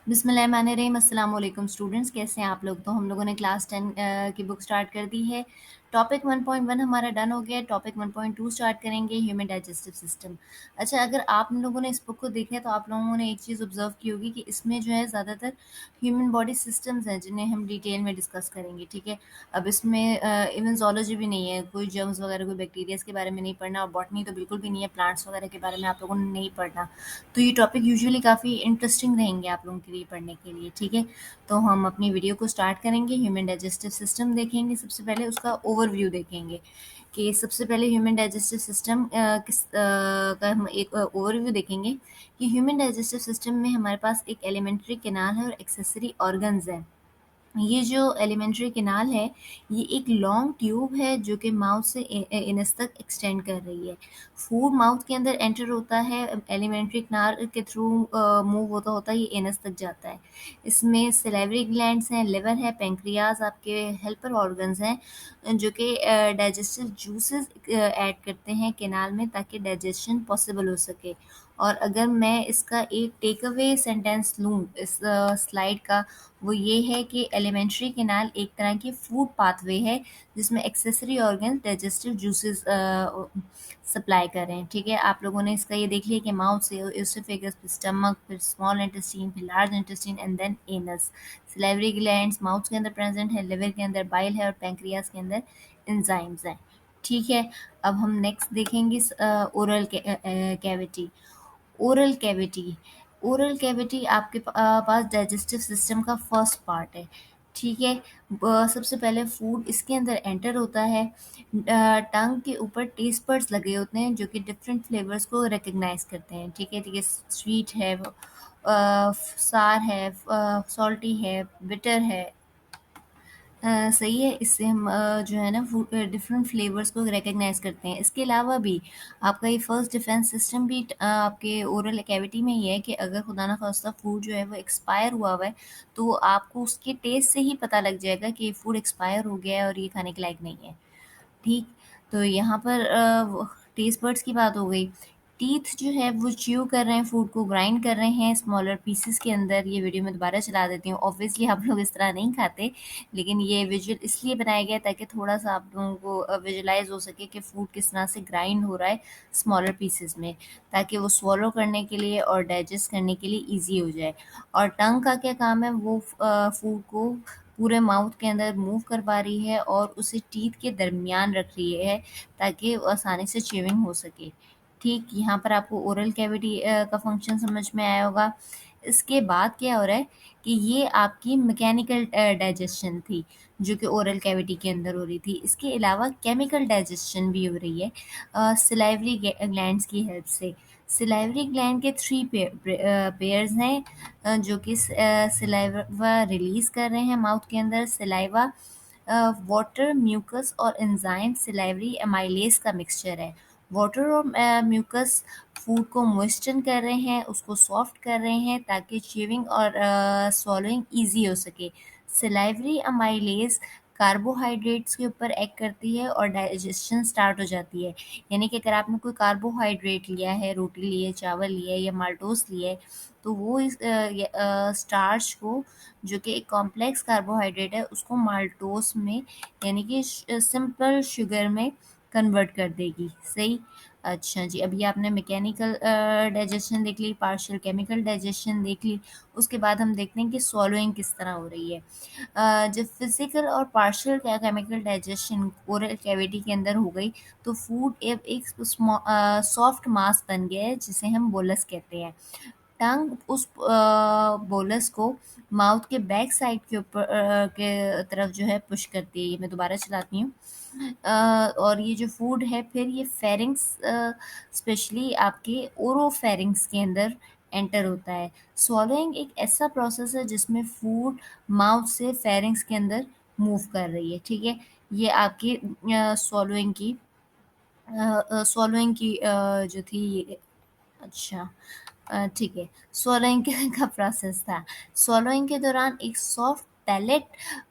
बिस्मिल्लाहिर्रहमानिर्रहीम अस्सलाम वालेकुम स्टूडेंट्स, कैसे हैं आप लोग। तो हम लोगों ने क्लास 10 की बुक स्टार्ट कर दी है। टॉपिक 1.1 हमारा डन हो गया है। टॉपिक 1.2 स्टार्ट करेंगे, ह्यूमन डाइजेस्टिव सिस्टम। अच्छा, अगर आप लोगों ने इस बुक को देखा है तो आप लोगों ने एक चीज़ ऑब्जर्व की होगी कि इसमें जो है ज़्यादातर ह्यूमन बॉडी सिस्टम्स हैं जिन्हें हम डिटेल में डिस्कस करेंगे। ठीक है, अब इसमें इवन जोलॉजी भी नहीं है, कोई जर्म्स वगैरह कोई बैक्टीरियाज के बारे में नहीं पढ़ना, और बॉटनी तो बिल्कुल भी नहीं है, प्लांट्स वगैरह के बारे में आप लोगों ने नहीं पढ़ना। तो ये टॉपिक यूजुअली काफ़ी इंटरेस्टिंग रहेंगे आप लोगों के लिए पढ़ने के लिए। ठीक है, तो हम अपनी वीडियो को स्टार्ट करेंगे। ह्यूमन डाइजेस्टिव सिस्टम देखेंगे, सबसे पहले उसका ओवरव्यू देखेंगे कि सबसे पहले ह्यूमन डाइजेस्टिव सिस्टम का हम एक ओवरव्यू देखेंगे कि ह्यूमन डाइजेस्टिव सिस्टम में हमारे पास एक एलिमेंट्री कैनाल है और एक्सेसरी ऑर्गन्स हैं। ये जो एलिमेंट्री कैनाल है, ये एक लॉन्ग ट्यूब है जो कि माउथ से एनस तक एक्सटेंड कर रही है। फूड माउथ के अंदर एंटर होता है, एलिमेंट्री कैनाल के थ्रू मूव होता होता ये एनस तक जाता है। इसमें सिलेवरी ग्लैंड्स हैं, लिवर है, पेंक्रियाज आपके हेल्पर ऑर्गन्स हैं जो कि डाइजेस्टिव जूसेस ऐड करते हैं कैनाल में ताकि डाइजेशन पॉसिबल हो सके। और अगर मैं इसका एक टेक अवे सेंटेंस लूँ इस स्लाइड का, वो ये है कि एलिमेंट्री कैनाल एक तरह की फूड पाथवे है जिसमें accessory organ digestive juices supply कर रहे हैं। ठीक है, आप लोगों ने इसका ये देख लिया कि माउथ से एसोफेगस, फिर स्टमक, फिर स्मॉल इंटेस्टाइन, फिर large intestine and then anus. Salivary glands mouth के अंदर प्रेजेंट है, लिवर के अंदर बाइल है और पैंक्रियाज के अंदर एंजाइम्स हैं। ठीक है, अब हम नेक्स्ट देखेंगे oral cavity. Oral cavity, oral cavity आपके पास डाइजेस्टिव सिस्टम का फर्स्ट पार्ट है। ठीक है, सबसे पहले फूड इसके अंदर एंटर होता है। टंग के ऊपर टेस्ट बड्स लगे होते हैं जो कि डिफरेंट फ्लेवर्स को रिकग्नाइज करते हैं। ठीक है, स्वीट है, सार है, सॉल्टी है, बिटर है। सही है, इससे हम जो है ना डिफरेंट फ्लेवर्स को रिकग्नाइज करते हैं। इसके अलावा भी आपका ये फर्स्ट डिफेंस सिस्टम भी आपके ओरल कैविटी में ही है कि अगर खुदा ना खास्ता फूड जो है वो एक्सपायर हुआ है तो आपको उसके टेस्ट से ही पता लग जाएगा कि फूड एक्सपायर हो गया है और ये खाने के लायक नहीं है। ठीक, तो यहाँ पर टेस्ट बड्स की बात हो गई। टीथ जो है वो च्यू कर रहे हैं, फूड को ग्राइंड कर रहे हैं स्मॉलर पीसेस के अंदर। ये वीडियो मैं दोबारा चला देती हूँ। ऑब्वियसली आप लोग इस तरह नहीं खाते, लेकिन ये विजुअल इसलिए बनाया गया है ताकि थोड़ा सा आप लोगों को विजुलाइज हो सके कि फूड किस तरह से ग्राइंड हो रहा है स्मॉलर पीसेस में, ताकि वो स्वॉलो करने के लिए और डाइजेस्ट करने के लिए ईजी हो जाए। और टंग का क्या काम है, वो फूड को पूरे माउथ के अंदर मूव करवा रही है और उसे टीथ के दरमियान रख रही है ताकि वो आसानी से च्यूइंग हो सके। ठीक, यहाँ पर आपको ओरल कैविटी का फंक्शन समझ में आया होगा। इसके बाद क्या हो रहा है कि ये आपकी मैकेनिकल डाइजेशन थी जो कि ओरल कैविटी के अंदर हो रही थी। इसके अलावा केमिकल डाइजेशन भी हो रही है सिलाइवरी ग्लैंड्स की हेल्प से। सिलाइवरी ग्लैंड के थ्री पेयर्स हैं जो कि सिलाइवा रिलीज कर रहे हैं माउथ के अंदर। सिलाइवा वाटर, म्यूकस और एंजाइम सिलाइवरी एमाइलेज का मिक्सचर है। वाटर और म्यूकस फूड को मॉइस्चन कर रहे हैं, उसको सॉफ्ट कर रहे हैं ताकि च्यूइंग और swallowing ईजी हो सके। सिलाइवरी अमाइलेज कार्बोहाइड्रेट्स के ऊपर एक्ट करती है और डाइजेशन स्टार्ट हो जाती है। यानी कि अगर आपने कोई कार्बोहाइड्रेट लिया है, रोटी ली है, चावल लिया है या माल्टोस लिया है, तो वो इस स्टार्च को, जो कि एक कॉम्प्लेक्स कार्बोहाइड्रेट है, उसको माल्टोस में यानी कि सिंपल शुगर में कन्वर्ट कर देगी। सही। अच्छा जी, अभी आपने मैकेनिकल डाइजेशन देख ली, पार्शियल केमिकल डाइजेशन देख ली। उसके बाद हम देखते हैं कि swallowing किस तरह हो रही है। जब फिजिकल और partial chemical digestion oral cavity के अंदर हो गई तो फूड एक सॉफ्ट मास बन गया है जिसे हम बोलस कहते हैं। टंग उस बोलस को माउथ के बैक साइड के ऊपर के तरफ जो है पुश करती है। ये मैं दोबारा चलाती हूँ। और ये जो फूड है फिर ये फेरिंग्स, स्पेशली आपके ओरोफेरिंग्स के अंदर एंटर होता है। स्वॉलोइंग एक ऐसा प्रोसेस है जिसमें फूड माउथ से फेरिंग्स के अंदर मूव कर रही है। ठीक है, ये आपकी स्वॉलोइंग की जो थी। अच्छा, ठीक है, स्वॉलोइंग का प्रोसेस था। स्वॉलोइंग के दौरान एक सॉफ्ट पैलेट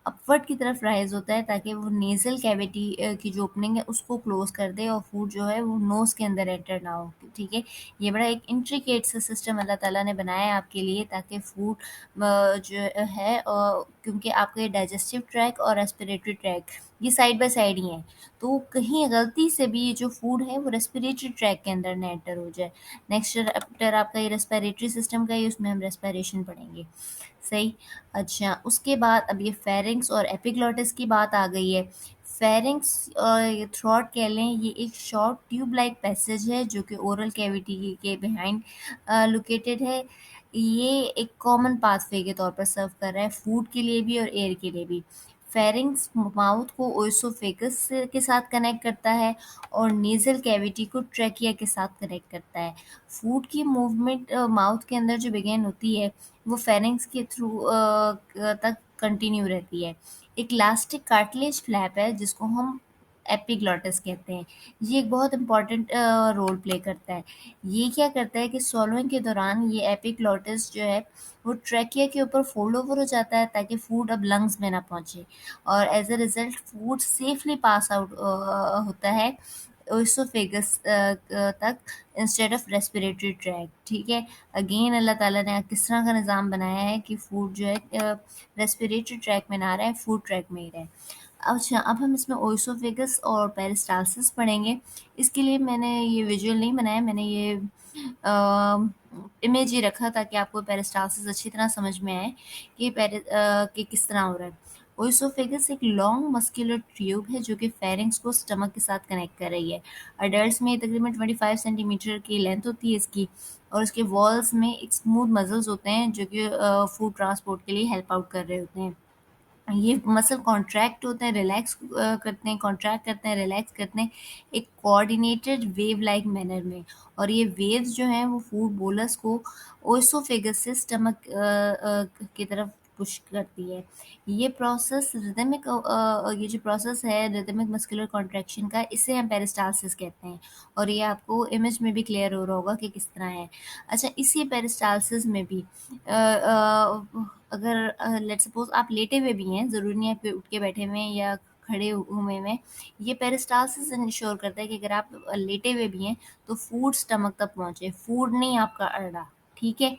अपवर्ड की तरफ राइज होता है ताकि वो नेजल कैविटी की जो ओपनिंग है उसको क्लोज कर दे और फूड जो है वो नोज के अंदर एंटर ना हो। ठीक है, ये बड़ा एक इंट्रिकेट सा सिस्टम अल्लाह ताला ने बनाया है आपके लिए ताकि फूड जो है क्योंकि आपके डाइजेस्टिव ट्रैक और रेस्पिरेटरी ट्रैक ये साइड बाय साइड ही हैं, तो कहीं गलती से भी ये जो फूड है वो रेस्पिरेटरी ट्रैक के अंदर ना एंटर हो जाए। नेक्स्ट चैप्टर आपका ये रेस्पिरेटरी सिस्टम का है, उसमें हम रेस्पिरेशन पढ़ेंगे। सही। अच्छा, उसके बाद अब ये फेरिंग्स और एपिग्लॉटिस की बात आ गई है। फेरिंग्स ये थ्रोट कह लें, ये एक शॉर्ट ट्यूब लाइक पैसेज है जो कि ओरल कैविटी के बिहाइंड लोकेटेड है। ये एक कॉमन पाथवे के तौर पर सर्व कर रहा है फूड के लिए भी और एयर के लिए भी। फेरिंग्स माउथ को ओएसोफेगस के साथ कनेक्ट करता है और नेजल कैविटी को ट्रैकिया के साथ कनेक्ट करता है। फूड की मूवमेंट माउथ के अंदर जो बिगेन होती है वो फेरिंग्स के थ्रू तक कंटिन्यू रहती है। एक इलास्टिक कार्टिलेज फ्लैप है जिसको हम एपिग्लॉटिस कहते हैं। ये एक बहुत इंपॉर्टेंट रोल प्ले करता है। ये क्या करता है कि swallowing के दौरान ये एपिग्लॉटिस जो है वो ट्रैकिया के ऊपर फोल्ड ओवर हो जाता है ताकि फूड अब लंग्स में ना पहुंचे और as a result food safely pass out होता है ओइसोफेगस तक इंस्टेड ऑफ रेस्पिरेटरी ट्रैक। ठीक है, अगेन अल्लाह ताला ने किस तरह का निज़ाम बनाया है कि फूड जो है रेस्पिरेटरी ट्रैक में ना रहे, फूड ट्रैक में ही रहे। अच्छा, अब हम इसमें ओइसोफेगस और पेरिस्टालसिस पढ़ेंगे। इसके लिए मैंने ये विजुअल नहीं बनाया, मैंने ये इमेज ही रखा ताकि आपको पेरिस्टालसिस अच्छी तरह समझ में आए कि किस तरह हो रहा है। ओइसोफेगस एक लॉन्ग मस्कुलर ट्यूब है जो कि फेरिंग्स को स्टमक के साथ कनेक्ट कर रही है। अडल्ट्स में तकरीबन 25 सेंटीमीटर की लेंथ होती है इसकी और इसके वॉल्स में एक स्मूथ मसल्स होते हैं जो कि फूड ट्रांसपोर्ट के लिए हेल्प आउट कर रहे होते हैं। ये मसल कॉन्ट्रैक्ट होते हैं, रिलैक्स करते हैं, कॉन्ट्रैक्ट करते हैं, रिलैक्स करते हैं एक कोऑर्डिनेटेड वेव लाइक मैनर में और ये वेव्स जो हैं वो फूड बोलस को ओएसोफेगस से स्टमक की तरफ पुश करती है। ये प्रोसेस रिदमिक ये जो प्रोसेस है रिदमिक मस्कुलर कॉन्ट्रैक्शन का, इसे हम पेरिस्टालसिस कहते हैं और ये आपको इमेज में भी क्लियर हो रहा होगा कि किस तरह है। अच्छा, इसी पेरिस्टालसिस में भी अगर लेट्स सपोज आप लेटे हुए भी हैं, ज़रूरी नहीं है आप उठ के बैठे हुए हैं या खड़े हुए में, ये पेरिस्टालसिस इंश्योर करता है कि अगर आप लेटे हुए भी हैं तो फूड स्टमक तक पहुंचे, फूड नहीं आपका अरड़ा। ठीक है,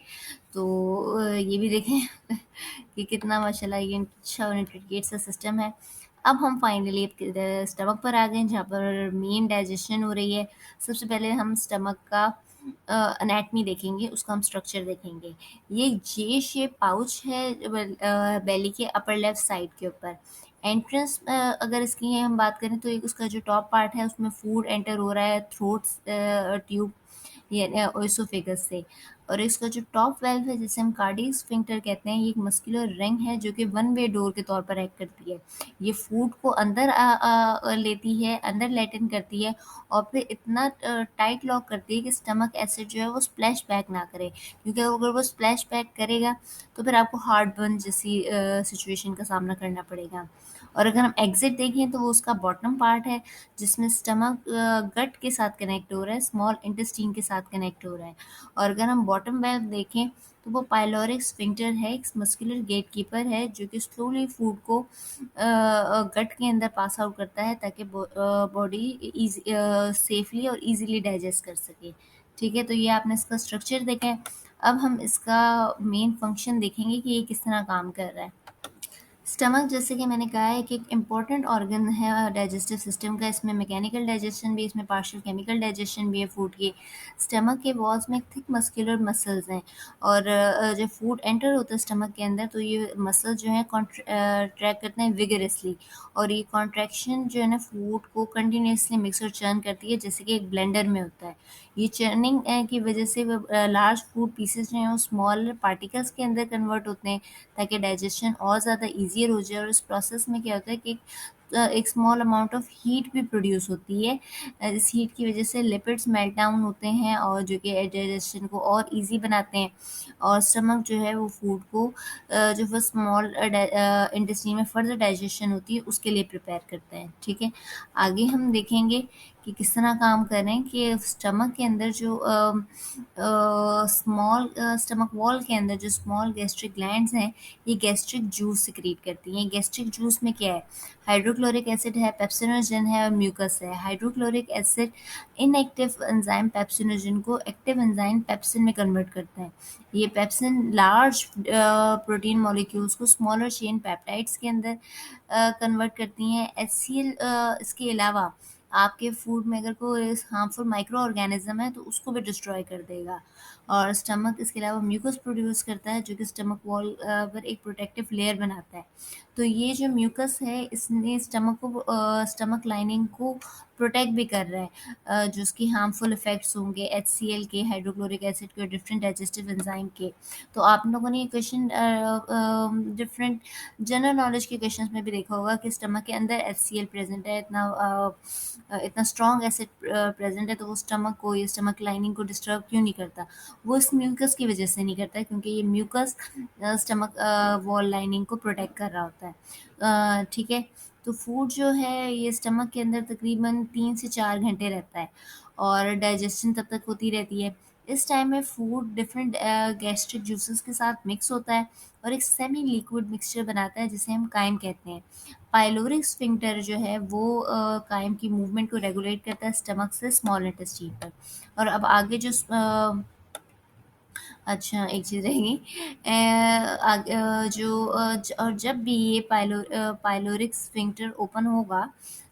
तो ये भी देखें कि कितना माशाल्लाह ये अच्छा और इंट्रिकेट सा सिस्टम है। अब हम फाइनली स्टमक पर आ गए जहाँ पर मेन डाइजेशन हो रही है। सबसे पहले हम स्टमक का अनैटमी देखेंगे, उसका हम स्ट्रक्चर देखेंगे। ये जे शेप पाउच है बेली के अपर लेफ्ट साइड के ऊपर। एंट्रेंस अगर इसकी हम बात करें तो एक उसका जो टॉप पार्ट है उसमें फूड एंटर हो रहा है थ्रोट ट्यूब ये ओएसोफेगस से और इसका जो टॉप वेल्व है जिसे हम कार्डियक स्फिंक्टर कहते हैं, ये एक मस्कुलर रिंग है जो कि वन वे डोर के तौर पर एक्ट करती है। ये फूड को अंदर लेती है, अंदर लैटिन करती है और फिर इतना टाइट लॉक करती है कि स्टमक एसिड जो है वो स्प्लैश बैक ना करे, क्योंकि अगर वो स्प्लैश बैक करेगा तो फिर आपको हार्ट बर्न जैसी सिचुएशन का सामना करना पड़ेगा। और अगर हम एग्जिट देखें तो वो उसका बॉटम पार्ट है जिसमें स्टमक गट के साथ कनेक्ट हो रहा है, स्मॉल इंटेस्टाइन के साथ कनेक्ट हो रहा है। और अगर हम बॉटम वेल्व देखें तो वो पाइलोरिक स्फिंक्टर है, एक मस्कुलर गेट कीपर है जो कि स्लोली फूड को गट के अंदर पास आउट करता है ताकि बॉडी सेफली और इजीली डाइजेस्ट कर सके। ठीक है, तो ये आपने इसका स्ट्रक्चर देखा है। अब हम इसका मेन फंक्शन देखेंगे कि ये किस तरह काम कर रहा है। स्टमक जैसे कि मैंने कहा है कि एक इम्पॉर्टेंट ऑर्गन है डाइजेस्टिव सिस्टम का। इसमें मैकेनिकल डाइजेशन भी, इसमें पार्शियल केमिकल डाइजेशन भी है फूड की। स्टमक के वॉल्स में थिक मस्कुलर मसल्स हैं और जब फूड एंटर होता है स्टमक के अंदर तो ये मसल जो है ट्रैक करते हैं विगरसली और ये कॉन्ट्रैक्शन जो है ना फूड को कंटिन्यूसली मिक्स और चर्न करती है जैसे कि एक ब्लेंडर में होता है। ये चर्निंग की वजह से वो लार्ज फूड पीसेस जो हैं वो स्मॉल पार्टिकल्स के अंदर कन्वर्ट होते हैं ताकि डाइजेशन और ज़्यादा ईजियर हो जाए। और इस प्रोसेस में क्या होता है कि एक स्मॉल अमाउंट ऑफ हीट भी प्रोड्यूस होती है। इस हीट की वजह से लिपिड्स मेल्ट डाउन होते हैं और जो कि डाइजेशन को और इजी बनाते हैं और स्टमक जो है वो फूड को जो वो स्मॉल इंटेस्टाइन में फर्दर डाइजेशन होती है उसके लिए प्रिपेयर करते हैं। ठीक है, आगे हम देखेंगे कि किस तरह काम कर रहे हैं कि स्टमक के अंदर जो स्मॉल स्टमक वॉल के अंदर जो स्मॉल गैस्ट्रिक ग्लैंड्स हैं, ये गैस्ट्रिक जूस सिक्रीट करती हैं। गैस्ट्रिक जूस में क्या है? हाइड्रोक्लोरिक एसिड है, पेप्सिनोजन है और म्यूकस है। Hydrochloric acid inactive enzyme pepsinogen को एक्टिव एंजाइम पेप्सिन में कन्वर्ट करता है। ये पेप्सिन लार्ज प्रोटीन मॉलिक्यूल्स को स्मॉलर चेन पेप्टाइड्स के अंदर कन्वर्ट करती हैं। HCl इसके अलावा आपके फूड में अगर कोई हार्मफुल माइक्रो ऑर्गेनिज्म है तो उसको भी डिस्ट्रॉय कर देगा। और स्टमक इसके अलावा म्यूकस प्रोड्यूस करता है जो कि स्टमक वॉल पर एक प्रोटेक्टिव लेयर बनाता है। तो ये जो म्यूकस है इसने स्टमक को स्टमक लाइनिंग को प्रोटेक्ट भी कर रहा है जो उसकी हार्मफुल इफेक्ट्स होंगे HCl के, हाइड्रोक्लोरिक एसिड के और डिफरेंट डाइजेस्टिव एंजाइम के। तो आप लोगों ने ये क्वेश्चन डिफरेंट जनरल नॉलेज के क्वेश्चंस में भी देखा होगा कि स्टमक के अंदर HCl प्रेजेंट है, इतना स्ट्रॉन्ग एसिड प्रेजेंट है, तो वो स्टमक को, ये स्टमक लाइनिंग को डिस्टर्ब क्यों नहीं करता? वो इस म्यूकस की वजह से नहीं करता है, क्योंकि ये म्यूकस स्टमक वॉल लाइनिंग को प्रोटेक्ट कर रहा होता है। ठीक है, तो फूड जो है ये स्टमक के अंदर तकरीबन 3 से 4 घंटे रहता है और डाइजेशन तब तक होती रहती है। इस टाइम में फूड डिफरेंट गैस्ट्रिक जूसेस के साथ मिक्स होता है और एक सेमी लिक्विड मिक्सचर बनाता है जिसे हम काइम कहते हैं। पाइलोरिक स्फिंक्टर जो है वो काइम की मूवमेंट को रेगुलेट करता है स्टमक से स्मॉल इंटेस्टाइन पर। और अब आगे जो अच्छा, एक चीज़ रहेगी और जब भी ये पाइलोरिक स्फिंक्टर ओपन होगा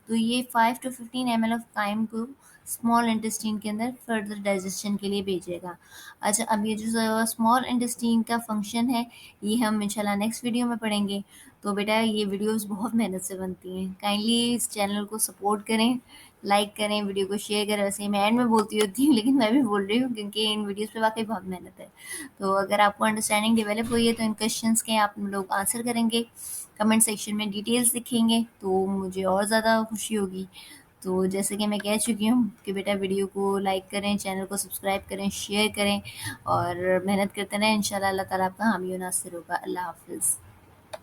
तो ये 5 to 15 ml ऑफ काइम को स्मॉल इंटेस्टाइन के अंदर फर्दर डाइजेशन के लिए भेजेगा। अच्छा, अब ये जो स्मॉल इंटेस्टाइन का फंक्शन है ये हम इंशाल्लाह नेक्स्ट वीडियो में पढ़ेंगे। तो बेटा ये वीडियोस बहुत मेहनत से बनती हैं, काइंडली इस चैनल को सपोर्ट करें, लाइक करें, वीडियो को शेयर करें। वैसे ही मैं एंड में बोलती होती हूँ लेकिन मैं भी बोल रही हूँ क्योंकि इन वीडियोस पे वाकई बहुत मेहनत है। तो अगर आपको अंडरस्टैंडिंग डेवलप हुई है तो इन क्वेश्चंस के आप लोग आंसर करेंगे, कमेंट सेक्शन में डिटेल्स लिखेंगे तो मुझे और ज़्यादा खुशी होगी। तो जैसे कि मैं कह चुकी हूँ कि बेटा वीडियो को लाइक करें, चैनल को सब्सक्राइब करें, शेयर करें और मेहनत करते रहें। इंशाल्लाह अल्लाह ताला आपका हामी और नासिर होगा। अल्लाह हाफ़िज़।